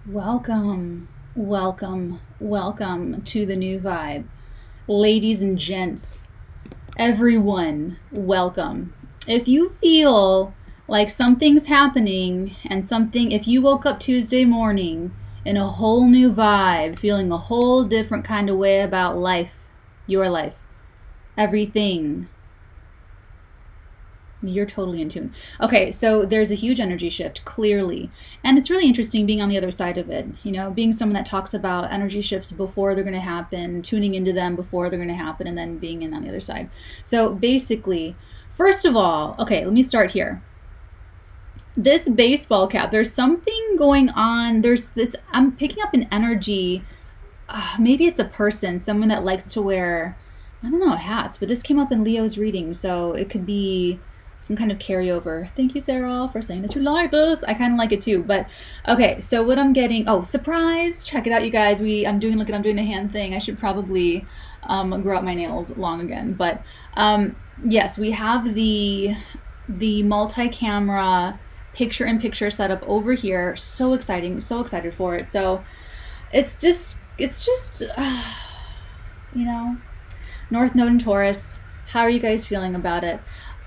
Welcome, welcome to the new vibe. Ladies and gents, everyone, welcome. If you feel like something's happening and if you woke up Tuesday morning in a whole new vibe, feeling a whole different kind of way about life, your life, everything, you're totally in tune. Okay, so there's a huge energy shift, clearly. And it's really interesting being on the other side of it. You know, being someone that talks about energy shifts before they're going to happen, tuning into them before they're going to happen, and then being in on the other side. So basically, first of all, okay, let me start here. This baseball cap, there's something going on. There's this, I'm picking up an energy. Maybe it's a person, someone that likes to wear, I don't know, hats, but this came up in Leo's reading. So it could be some kind of carryover. Thank you, Sarah, for saying that you like this. I kind of like it too. But okay, so what I'm getting, oh, surprise! Check it out, you guys. I'm doing the hand thing. I should probably grow out my nails long again. But yes, we have the multi-camera picture-in-picture setup over here. So exciting! So excited for it. So it's just you know, North Node and Taurus. How are you guys feeling about it?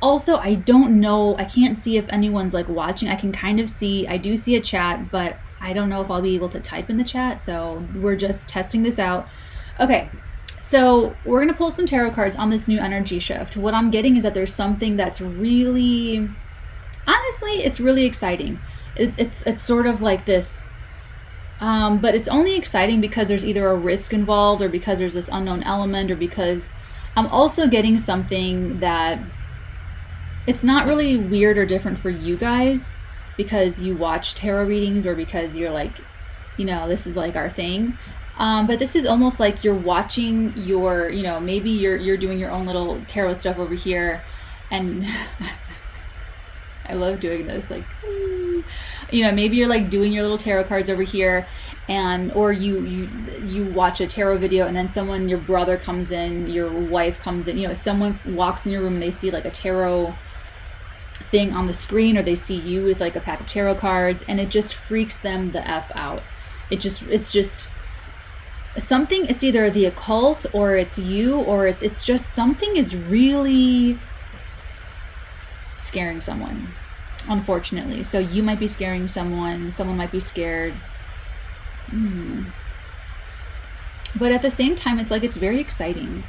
Also, I don't know, I can't see if anyone's like watching. I can kind of see, I do see a chat, but I don't know if I'll be able to type in the chat. So we're just testing this out. Okay, so we're gonna pull some tarot cards on this new energy shift. What I'm getting is that there's something that's really, honestly, it's really exciting. It's sort of like this, but it's only exciting because there's either a risk involved or because there's this unknown element or because I'm also getting something that it's not really weird or different for you guys because you watch tarot readings or because you're like, you know, this is like our thing. But this is almost like you're watching your, you know, maybe you're doing your own little tarot stuff over here, and I love doing this, like, you know, maybe you're like doing your little tarot cards over here, and or you watch a tarot video and then someone, your brother comes in, your wife comes in, you know, someone walks in your room and they see like a tarot thing on the screen, or they see you with like a pack of tarot cards, and it just freaks them the F out. It's just something, it's either the occult or it's you, or it's just something is really scaring someone, unfortunately. So you might be scaring someone might be scared. But at the same time, it's like it's very exciting.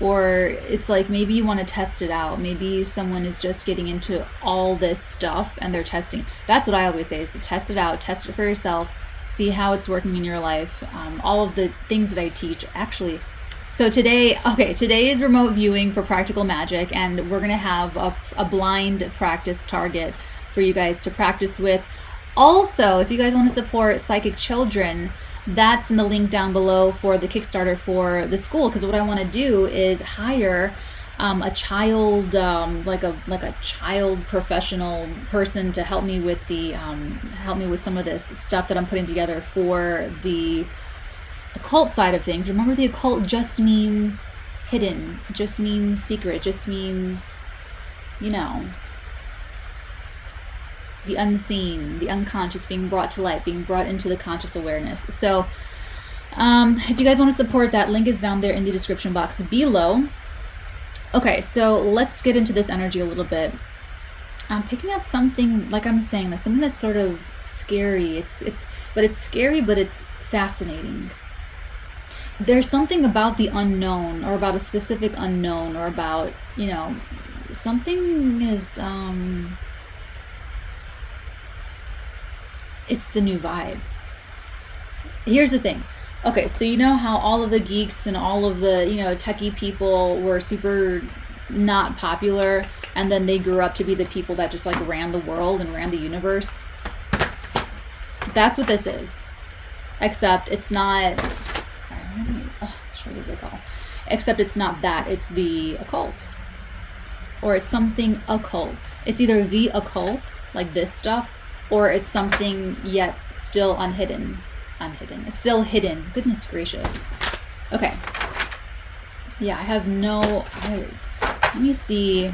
Or it's like maybe you want to test it out. Maybe someone is just getting into all this stuff and they're testing. That's what I always say, is to test it out, test it for yourself, see how it's working in your life. All of the things that I teach, actually. So today is remote viewing for Practical Magic, and we're going to have a blind practice target for you guys to practice with. Also, if you guys want to support Psychic Children, that's in the link down below for the Kickstarter for the school, because what I want to do is hire a child, like a child professional person to help me with some of this stuff that I'm putting together for the occult side of things. Remember, the occult just means hidden, just means secret, just means, you know, the unseen, the unconscious being brought to light, being brought into the conscious awareness. So if you guys want to support, that link is down there in the description box below. Okay, so let's get into this energy a little bit. I'm picking up something, like I'm saying, that's something that's sort of scary. It's scary, but it's fascinating. There's something about the unknown, or about a specific unknown, or about, you know, something is it's the new vibe. Here's the thing. Okay, so you know how all of the geeks and all of the, you know, techie people were super not popular, and then they grew up to be the people that just like ran the world and ran the universe? That's what this is. Except it's not, sorry, shoulders I call. Except it's not that, it's the occult. Or it's something occult. It's either the occult, like this stuff, or it's something yet still unhidden. It's still hidden. Goodness gracious. Okay. Yeah, I have no, let me see.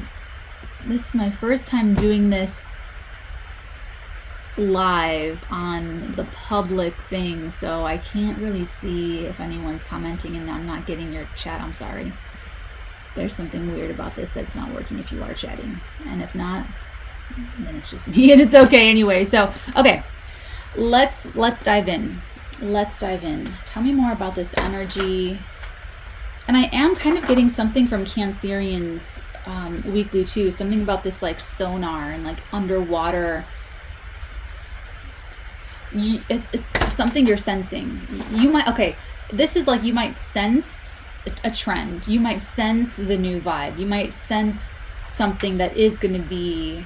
This is my first time doing this live on the public thing, so I can't really see if anyone's commenting, and I'm not getting your chat. I'm sorry. There's something weird about this that's not working if you are chatting, and if not, then it's just me, and it's okay anyway. So okay, let's dive in. Let's dive in. Tell me more about this energy. And I am kind of getting something from Cancerians weekly too, something about this like sonar and like underwater. It's something you're sensing. You might, okay, this is like you might sense a trend. You might sense the new vibe. You might sense something that is going to be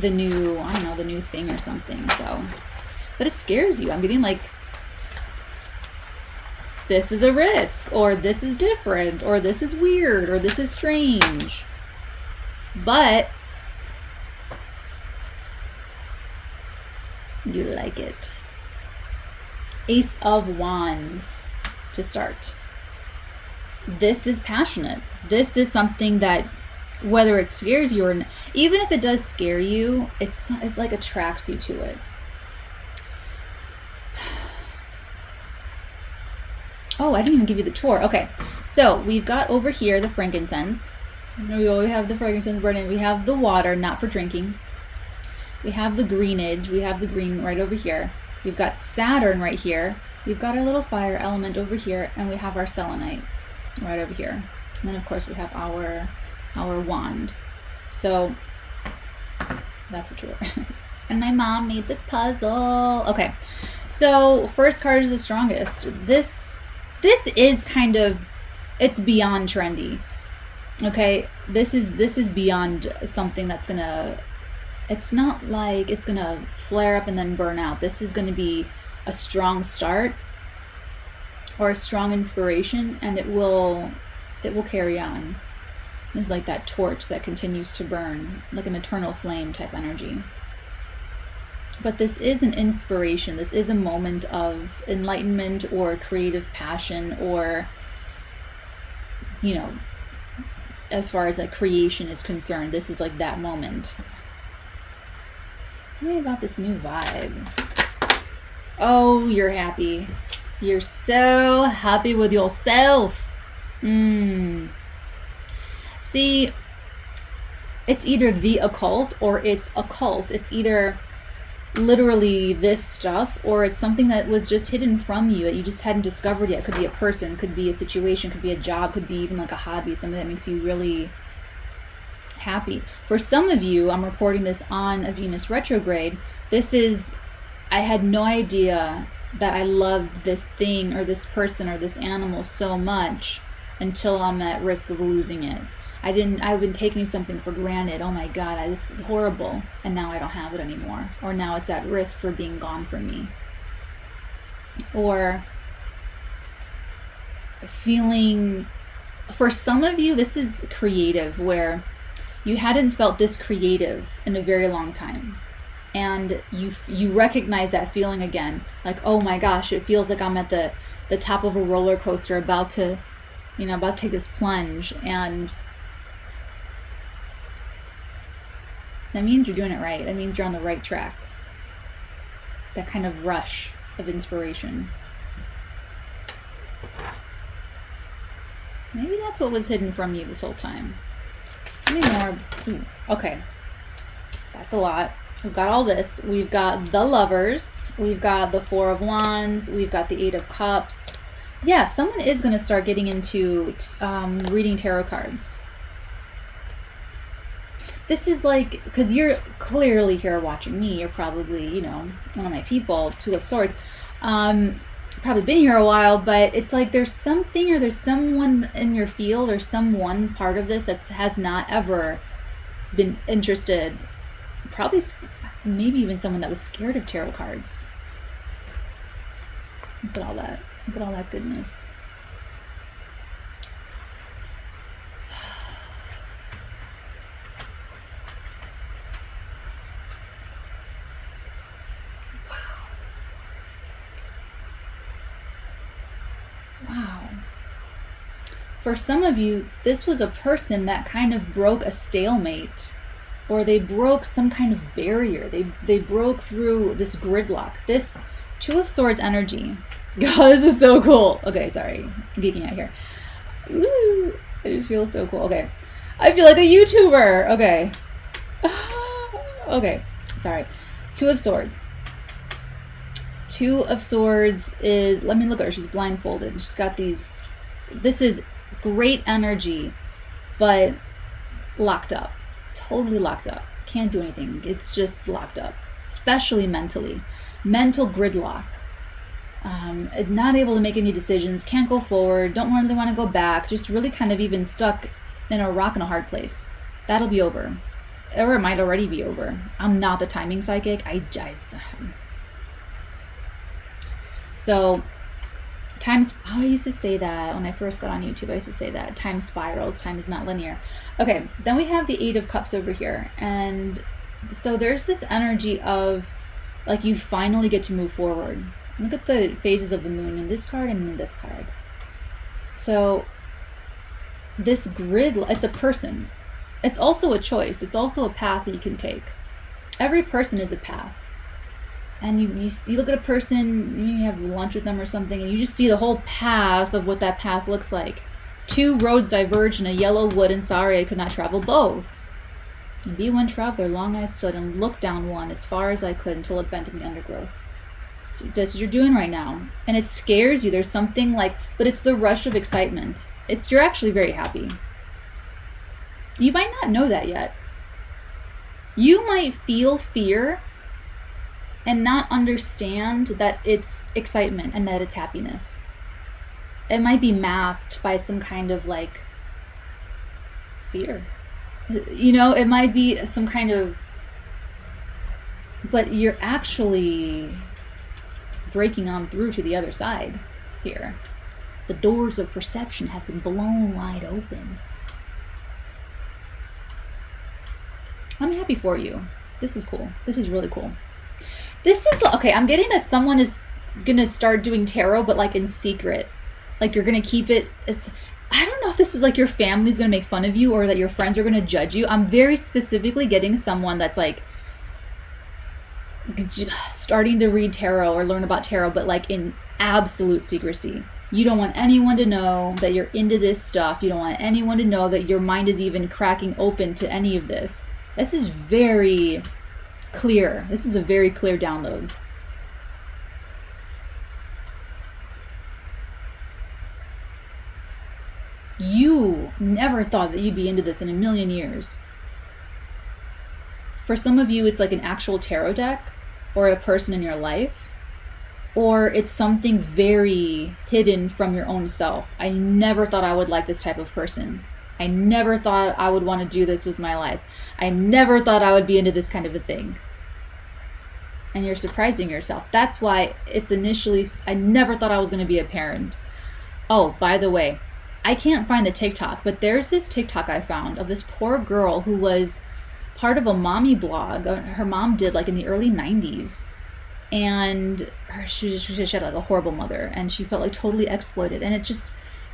the new, I don't know, the new thing or something. So, but it scares you. I'm getting like, this is a risk, or this is different, or this is weird, or this is strange. But you like it. Ace of Wands to start. This is passionate. This is something that, whether it scares you or not, even if it does scare you, it like attracts you to it. Oh, I didn't even give you the tour. Okay, so we've got over here the frankincense. We have the frankincense burning. We have the water, not for drinking. We have the greenage. We have the green right over here. We've got Saturn right here. We've got our little fire element over here, and we have our selenite right over here. And then, of course, we have our wand. So that's a tour. And my mom made the puzzle. Okay, so first card is the strongest. This is kind of, it's beyond trendy. Okay, this is beyond something that's gonna, it's not like it's gonna flare up and then burn out. This is gonna be a strong start or a strong inspiration, and it will carry on. It's like that torch that continues to burn, like an eternal flame type energy. But this is an inspiration. This is a moment of enlightenment or creative passion, or, you know, as far as like creation is concerned, this is like that moment. Tell me about this new vibe. Oh, you're happy. You're so happy with yourself. See, it's either the occult or it's occult. It's either literally this stuff, or it's something that was just hidden from you that you just hadn't discovered yet. Could be a person, could be a situation, could be a job, could be even like a hobby, something that makes you really happy. For some of you, I'm reporting this on a Venus retrograde. This is, I had no idea that I loved this thing or this person or this animal so much until I'm at risk of losing it. I've been taking something for granted. Oh my God, this is horrible. And now I don't have it anymore. Or now it's at risk for being gone from me. Or feeling, for some of you, this is creative, where you hadn't felt this creative in a very long time. And you recognize that feeling again. Like, oh my gosh, it feels like I'm at the top of a roller coaster about to take this plunge. And that means you're doing it right. That means you're on the right track. That kind of rush of inspiration. Maybe that's what was hidden from you this whole time. Tell me more. Ooh, okay. That's a lot. We've got all this. We've got the Lovers. We've got the Four of Wands. We've got the Eight of Cups. Yeah, someone is going to start getting into reading tarot cards. This is like, because you're clearly here watching me, you're probably, one of my people, Two of Swords. Probably been here a while, but it's like there's something, or there's someone in your field, or someone part of this that has not ever been interested. Probably, maybe even someone that was scared of tarot cards. Look at all that. Look at all that goodness. Wow. For some of you, this was a person that kind of broke a stalemate. or they broke some kind of barrier. They broke through this gridlock. This Two of Swords energy. God, this is so cool. Okay, sorry, I'm geeking out here. Ooh, I just feel so cool. Okay, I feel like a YouTuber. Okay. Okay, sorry. Two of Swords. Two of Swords is, let me look at her. She's blindfolded. She's got these, this is great energy, but locked up. Totally locked up. Can't do anything. It's just locked up, especially mentally. Mental gridlock. Not able to make any decisions, can't go forward, don't really want to go back, just really kind of even stuck in a rock and a hard place. That'll be over. Or it might already be over. I'm not the timing psychic. So, I used to say that when I first got on YouTube. I used to say that time spirals, time is not linear. Okay, then we have the Eight of Cups over here, and so there's this energy of like you finally get to move forward. Look at the phases of the moon in this card and in this card. So this grid, it's a person. It's also a choice. It's also a path that you can take. Every person is a path. And you look at a person, you have lunch with them or something, and you just see the whole path of what that path looks like. Two roads diverged in a yellow wood, and sorry I could not travel both. And be one traveler, long I stood, and looked down one as far as I could until it bent in the undergrowth. So that's what you're doing right now. And it scares you. There's something like, but it's the rush of excitement. You're actually very happy. You might not know that yet. You might feel fear and not understand that it's excitement and that it's happiness. It might be masked by some kind of like fear. You know, it might be some kind of, but you're actually breaking on through to the other side here. The doors of perception have been blown wide open. I'm happy for you. This is cool. This is really cool. This is, okay, I'm getting that someone is gonna start doing tarot, but like in secret. Like you're gonna keep it, I don't know if this is like your family's gonna make fun of you or that your friends are gonna judge you. I'm very specifically getting someone that's like starting to read tarot or learn about tarot, but like in absolute secrecy. You don't want anyone to know that you're into this stuff. You don't want anyone to know that your mind is even cracking open to any of this. This is very clear. This is a very clear download. You never thought that you'd be into this in a million years. For some of you, it's like an actual tarot deck or a person in your life, or it's something very hidden from your own self. I never thought I would like this type of person. I never thought I would want to do this with my life. I never thought I would be into this kind of a thing. And you're surprising yourself. That's why it's initially, I never thought I was going to be a parent. Oh, by the way, I can't find the TikTok, but there's this TikTok I found of this poor girl who was part of a mommy blog her mom did like in the early 90s. And she had like a horrible mother and she felt like totally exploited. And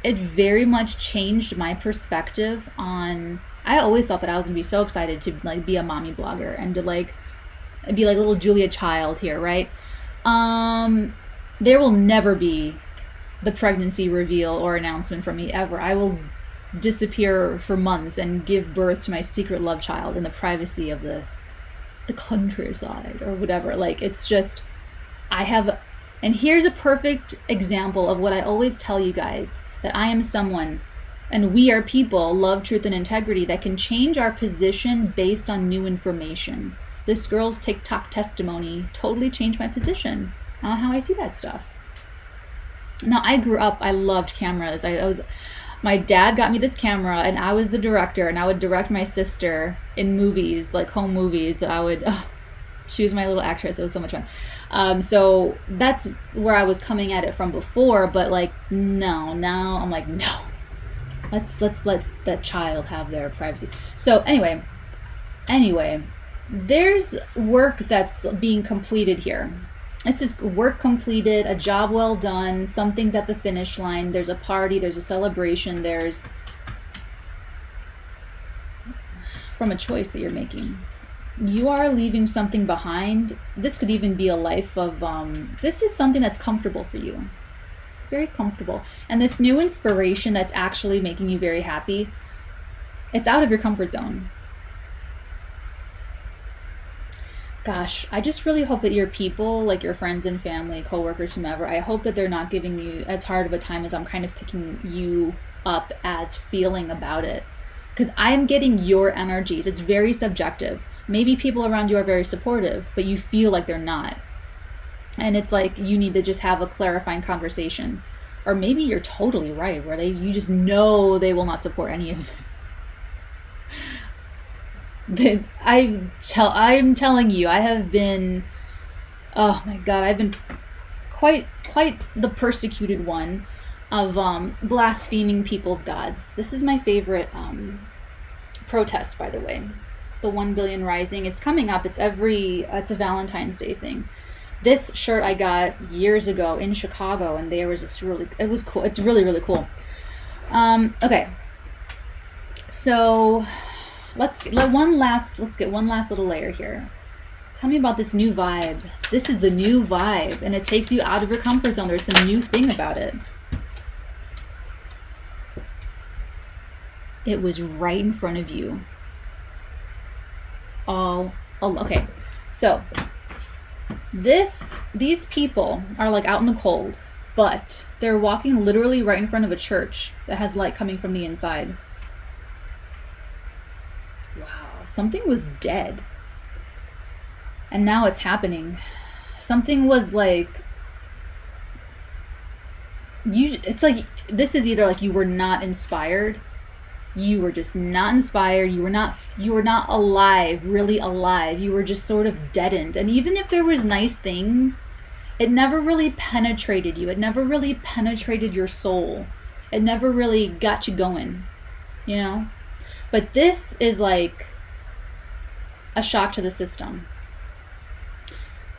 it very much changed my perspective on, I always thought that I was gonna be so excited to like be a mommy blogger and to like be like little Julia Child here, right? There will never be the pregnancy reveal or announcement from me ever. I will disappear for months and give birth to my secret love child in the privacy of the countryside or whatever. Like it's just, and here's a perfect example of what I always tell you guys, that I am someone, and we are people, love, truth, and integrity, that can change our position based on new information. This girl's TikTok testimony totally changed my position on how I see that stuff. Now, I grew up, I loved cameras. My dad got me this camera, and I was the director, and I would direct my sister in movies, like home movies. She was my little actress. It was so much fun. So that's where I was coming at it from before, but like, no, now I'm like, no, let's let that child have their privacy. So anyway, there's work that's being completed here. This is work completed, a job well done, something's at the finish line, there's a party, there's a celebration, there's from a choice that you're making. You are leaving something behind. This could even be a life of, this is something that's comfortable for you. Very comfortable. And this new inspiration that's actually making you very happy, it's out of your comfort zone. Gosh, I just really hope that your people, like your friends and family, coworkers, whomever, I hope that they're not giving you as hard of a time as I'm kind of picking you up as feeling about it. Because I'm getting your energies. It's very subjective. Maybe people around you are very supportive, but you feel like they're not. And it's like you need to just have a clarifying conversation. Or maybe you're totally right, where you just know they will not support any of this. I'm telling you, I have been, oh my God, I've been quite the persecuted one of blaspheming people's gods. This is my favorite protest, by the way. The 1 billion rising. It's coming up. It's a Valentine's Day thing. This shirt I got years ago in Chicago, and there was this it was cool. It's really, really cool. Okay. So let's get one last little layer here. Tell me about this new vibe. This is the new vibe, and it takes you out of your comfort zone. There's some new thing about it. It was right in front of you. Okay. So these people are like out in the cold, but they're walking literally right in front of a church that has light coming from the inside. Wow, something was dead. And now it's happening. Something was like, it's like, this is either like you were not inspired, you were just not inspired, you were not alive, really alive, you were just sort of deadened. And even if there was nice things, it never really penetrated you. It never really penetrated your soul. It never really got you going, you know? But this is like a shock to the system.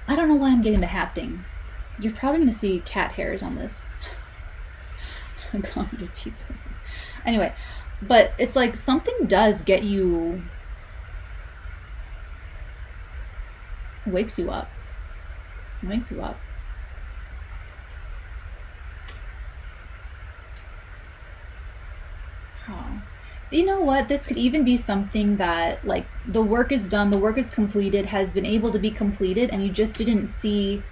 I don't know why I'm getting the hat thing. You're probably going to see cat hairs on this. I'm going to people. Anyway, but it's like something does get you, wakes you up. Wakes you up. Oh. You know what? This could even be something that, like, the work is done, the work is completed, has been able to be completed, and you just didn't see.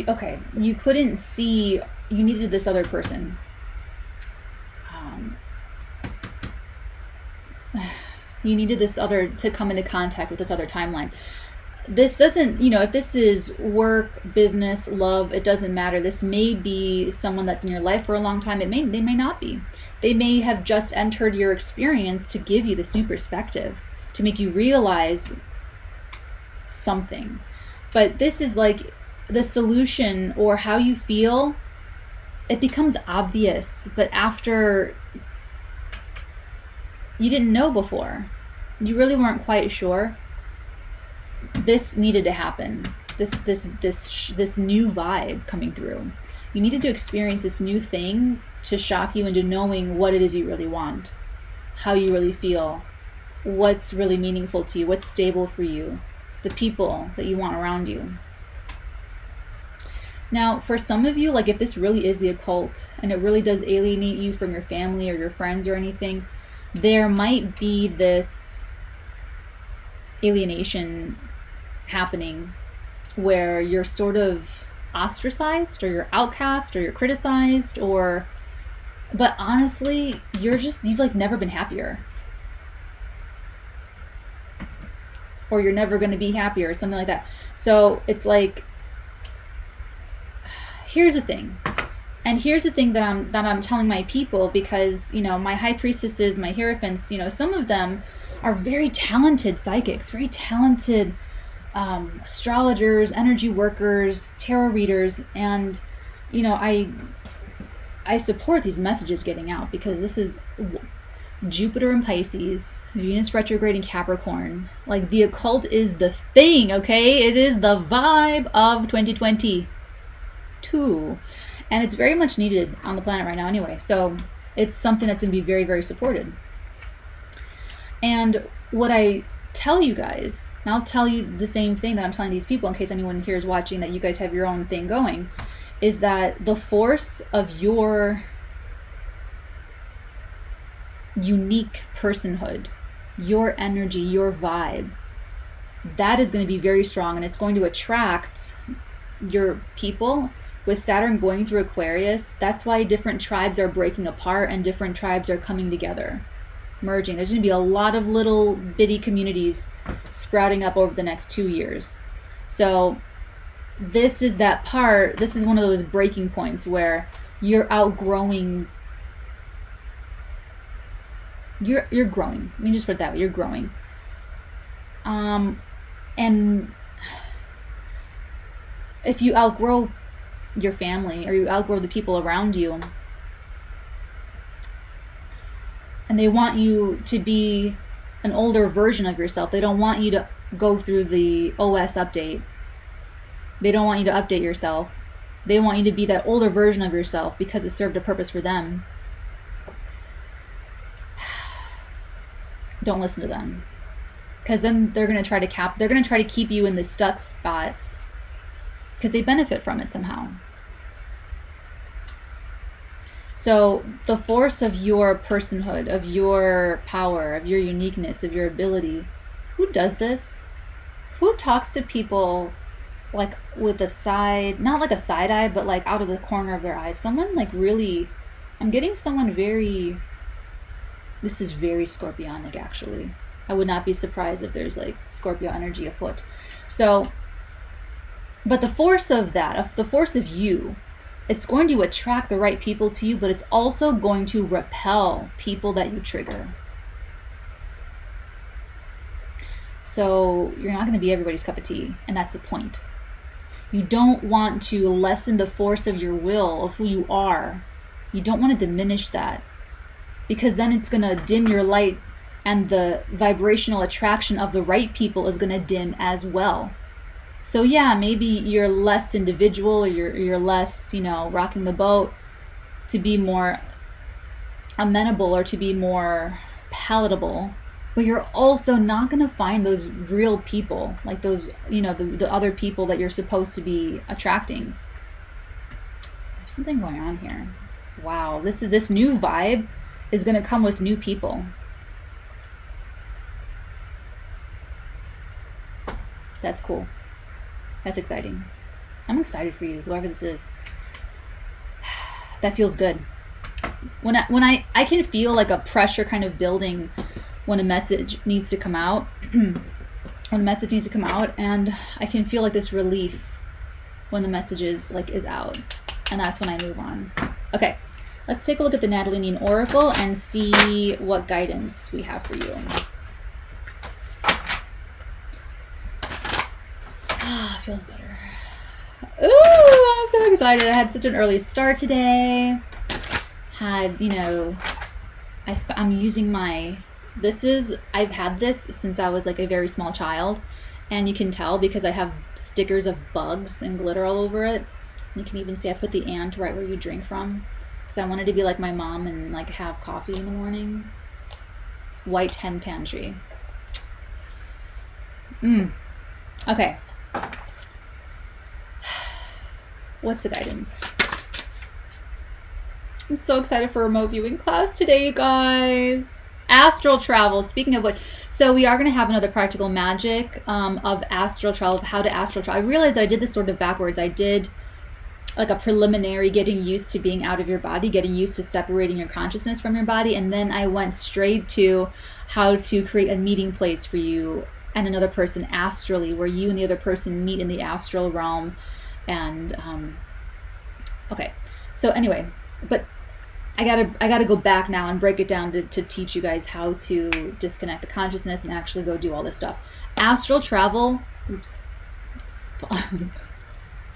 Okay, you couldn't see, you needed this other person. You needed this other to come into contact with this other timeline. This doesn't, if this is work, business, love, it doesn't matter. This may be someone that's in your life for a long time. They may not be. They may have just entered your experience to give you this new perspective, to make you realize something. But this is like the solution, or how you feel, it becomes obvious. But after you didn't know before, you really weren't quite sure, this needed to happen. This new vibe coming through. You needed to experience this new thing to shock you into knowing what it is you really want, how you really feel, what's really meaningful to you, what's stable for you, the people that you want around you. Now, for some of you, like if this really is the occult and it really does alienate you from your family or your friends or anything, there might be this alienation happening where you're sort of ostracized, or you're outcast, or you're criticized, but honestly, you've like never been happier. Or you're never going to be happier, or something like that. So it's like, here's the thing. And here's the thing that I'm telling my people, because, my high priestesses, my hierophants, some of them are very talented psychics, very talented astrologers, energy workers, tarot readers. And, I support these messages getting out, because this is Jupiter in Pisces, Venus retrograde in Capricorn. Like, the occult is the thing, okay? It is the vibe of 2022. And it's very much needed on the planet right now anyway. So it's something that's going to be very, very supported. And what I tell you guys, and I'll tell you the same thing that I'm telling these people in case anyone here is watching that you guys have your own thing going, is that the force of your unique personhood, your energy, your vibe, that is going to be very strong, and it's going to attract your people. With Saturn going through Aquarius, that's why different tribes are breaking apart and different tribes are coming together, merging. There's going to be a lot of little bitty communities sprouting up over the next 2 years. So this is that part, this is one of those breaking points where you're outgrowing, you're growing. Let me just put it that way, you're growing. And if you outgrow your family or you outgrow the people around you, and they want you to be an older version of yourself, they don't want you to go through the OS update, they don't want you to update yourself, they want you to be that older version of yourself because it served a purpose for them. Don't listen to them, because then they're going to try to keep you in this stuck spot because they benefit from it somehow. So the force of your personhood, of your power, of your uniqueness, of your ability, who does this? Who talks to people like with a side, not like a side eye, but like out of the corner of their eye? Someone like really, I'm getting someone very, this is very Scorpionic actually. I would not be surprised if there's like Scorpio energy afoot. So, but the force of that, the force of you, it's going to attract the right people to you, but it's also going to repel people that you trigger. So you're not going to be everybody's cup of tea, and that's the point. You don't want to lessen the force of your will, of who you are. You don't want to diminish that, because then it's going to dim your light, and the vibrational attraction of the right people is going to dim as well. So yeah, maybe you're less individual, or you're less, rocking the boat to be more amenable or to be more palatable, but you're also not going to find those real people, like those, the other people that you're supposed to be attracting. There's something going on here. Wow, this new vibe is going to come with new people. That's cool. That's exciting. I'm excited for you, whoever this is. That feels good. When I can feel like a pressure kind of building when a message needs to come out. When a message needs to come out, and I can feel like this relief when the message is out. And that's when I move on. Okay, let's take a look at the Natalinian Oracle and see what guidance we have for you. Feels better. Ooh, I'm so excited. I had such an early start today. I'm using I've had this since I was like a very small child, and you can tell because I have stickers of bugs and glitter all over it. You can even see I put the ant right where you drink from, because I wanted to be like my mom and like have coffee in the morning. White hen pantry. Okay. What's the guidance? I'm so excited for remote viewing class today, you guys. Astral travel. Speaking of which, so we are going to have another practical magic of astral travel, of how to astral travel. I realized that I did this sort of backwards. I did like a preliminary getting used to being out of your body, getting used to separating your consciousness from your body, and then I went straight to how to create a meeting place for you and another person astrally, where you and the other person meet in the astral realm. And okay, so anyway, but I gotta go back now and break it down to teach you guys how to disconnect the consciousness and actually go do all this stuff. Astral travel. Oops.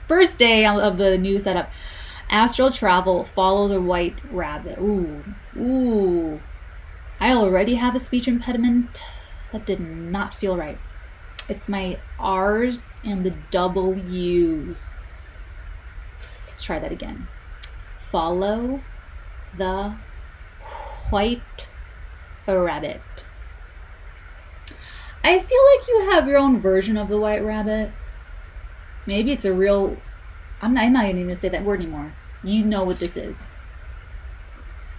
First day of the new setup. Astral travel. Follow the white rabbit. Ooh. I already have a speech impediment. That did not feel right. It's my R's and the W's. Let's try that again. Follow the white rabbit. I feel like you have your own version of the white rabbit. Maybe it's a real... I'm not even going to say that word anymore. You know what this is.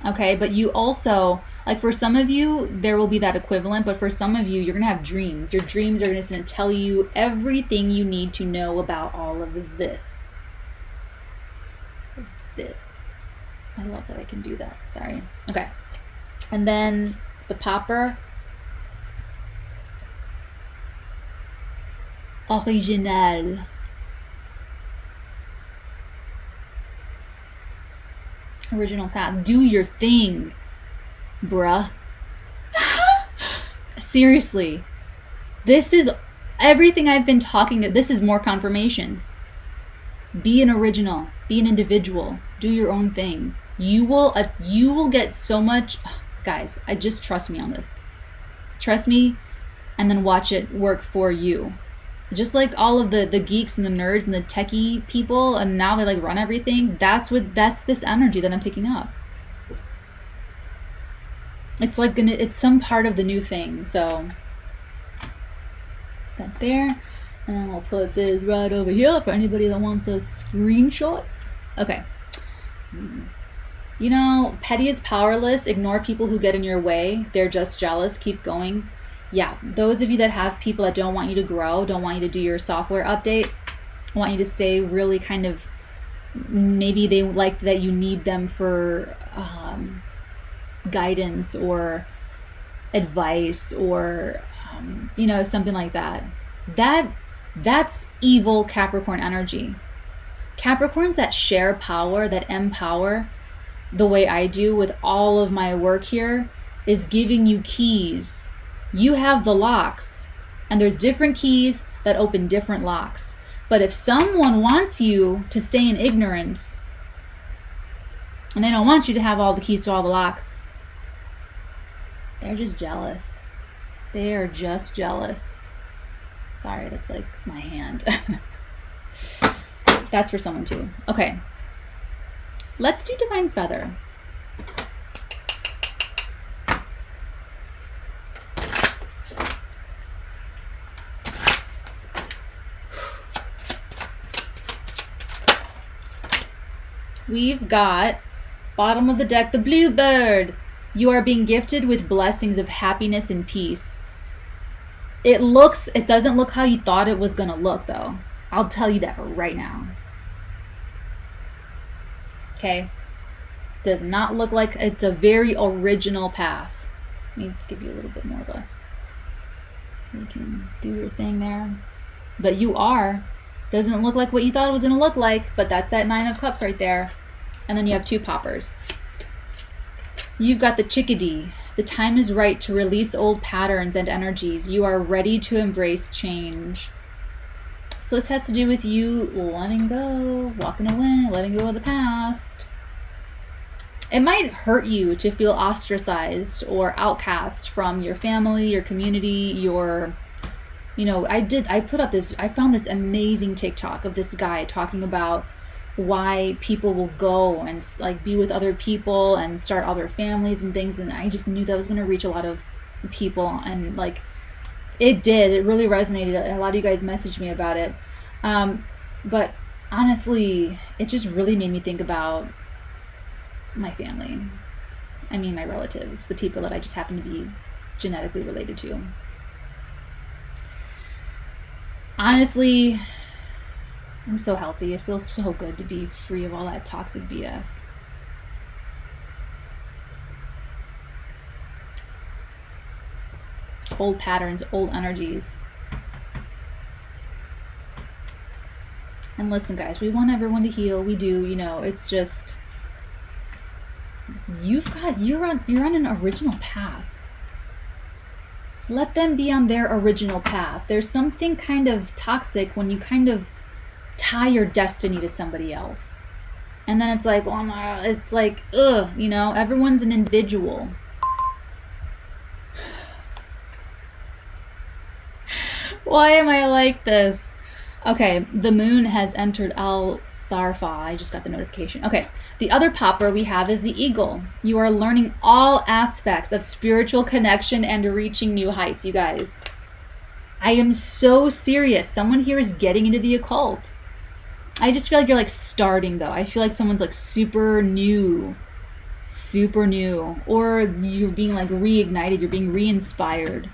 Okay, but you also, like for some of you, there will be that equivalent, but for some of you, you're going to have dreams. Your dreams are just going to tell you everything you need to know about all of this. I love that I can do that. Sorry. Okay. And then the popper. Original. Original path. Do your thing, bruh. Seriously. This is everything I've been talking about. This is more confirmation. Be an original. Be an individual. Do your own thing. You will get so much. Guys, just trust me on this. Trust me, and then watch it work for you. Just like all of the geeks and the nerds and the techie people, and now they like run everything. That's this energy that I'm picking up. It's like it's some part of the new thing. So that there, and then we'll put this right over here for anybody that wants a screenshot. Okay. You know, petty is powerless. Ignore people who get in your way. They're just jealous. Keep going. Yeah, those of you that have people that don't want you to grow, don't want you to do your software update, want you to stay really kind of, maybe they like that you need them for guidance or advice or, you know, something like that. That's evil Capricorn energy. Capricorns that share power, that empower, the way I do with all of my work here, is giving you keys. You have the locks, and there's different keys that open different locks. But if someone wants you to stay in ignorance, and they don't want you to have all the keys to all the locks, they're just jealous. They are just jealous. Sorry, that's like my hand. That's for someone too. Okay. Let's do Divine Feather. We've got, bottom of the deck, the Bluebird. You are being gifted with blessings of happiness and peace. It doesn't look how you thought it was going to look, though. I'll tell you that right now. Okay? Does not look like, it's a very original path. Let me give you a little bit more of a, you can do your thing there. But you are. Doesn't look like what you thought it was going to look like, but that's that 9 of Cups right there. And then you have 2 poppers. You've got the Chickadee. The time is right to release old patterns and energies. You are ready to embrace change. So this has to do with you letting go, walking away, letting go of the past. It might hurt you to feel ostracized or outcast from your family, your community, your... You know, I found this amazing TikTok of this guy talking about why people will go and like be with other people and start other families and things, and I just knew that was going to reach a lot of people, and like it really resonated. A lot of you guys messaged me about it, but honestly it just really made me think about my family. I mean, my relatives, the people that I just happen to be genetically related to. Honestly, I'm so healthy. It feels so good to be free of all that toxic BS. Old patterns, old energies. And listen, guys, we want everyone to heal. We do, you know, it's just, you're on an original path. Let them be on their original path. There's something kind of toxic when you kind of tie your destiny to somebody else. And then it's like, well, it's like, ugh, you know, everyone's an individual. Why am I like this? Okay, the moon has entered Al Sarfa. I just got the notification. Okay, the other popper we have is the eagle. You are learning all aspects of spiritual connection and reaching new heights, you guys. I am so serious. Someone here is getting into the occult. I just feel like you're like starting though. I feel like someone's like super new, or you're being like reignited, you're being re-inspired.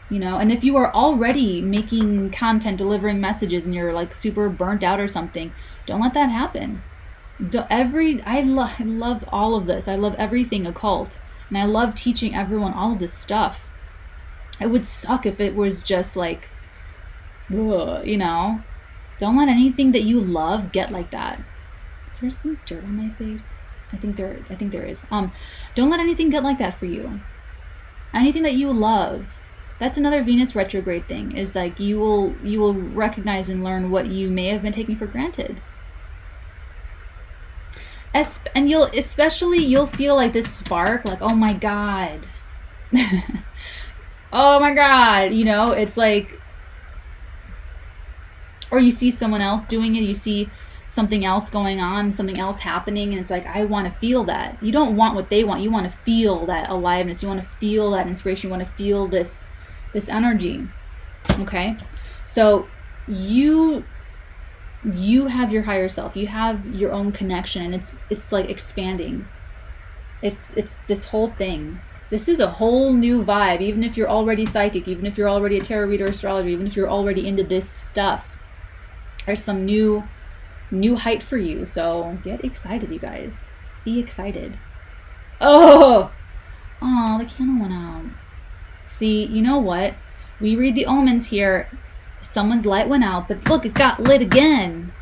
You know, and if you are already making content, delivering messages, and you're like super burnt out or something, don't let that happen. I love all of this. I love everything occult, and I love teaching everyone all of this stuff. It would suck if it was just like, ugh, you know. Don't let anything that you love get like that. Is there some dirt on my face? I think there is. Don't let anything get like that for you. Anything that you love. That's another Venus retrograde thing, is like you will recognize and learn what you may have been taking for granted. And you'll feel like this spark, like, oh my God. Oh my God, you know, it's like, or you see someone else doing it, you see something else going on, something else happening, and it's like, I want to feel that. You don't want what they want. You want to feel that aliveness. You want to feel that inspiration. You want to feel this energy. Okay? So you have your higher self. You have your own connection, and it's like expanding. It's this whole thing. This is a whole new vibe. Even if you're already psychic, even if you're already a tarot reader, astrologer, even if you're already into this stuff, there's some new height for you. So get excited, you guys. Be excited. Oh, the candle went out. See, you know what? We read the omens here. Someone's light went out, but look, it got lit again.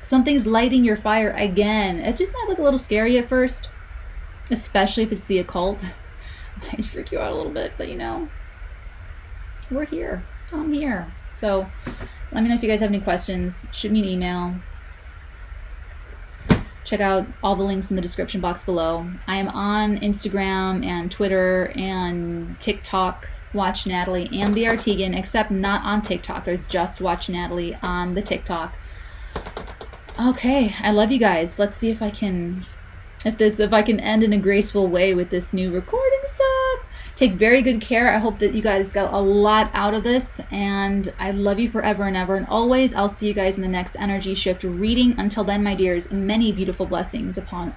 Something's lighting your fire again. It just might look a little scary at first, especially if it's the occult. It might freak you out a little bit, but you know, we're here. I'm here. So let me know if you guys have any questions. Shoot me an email. Check out all the links in the description box below. I am on Instagram and Twitter and TikTok, Watch Natalie, and the Artegan, except not on TikTok. There's just Watch Natalie on the TikTok. Okay, I love you guys. Let's see if I can end in a graceful way with this new recording stuff. Take very good care. I hope that you guys got a lot out of this, and I love you forever and ever and always. I'll see you guys in the next energy shift reading. Until then, my dears, many beautiful blessings upon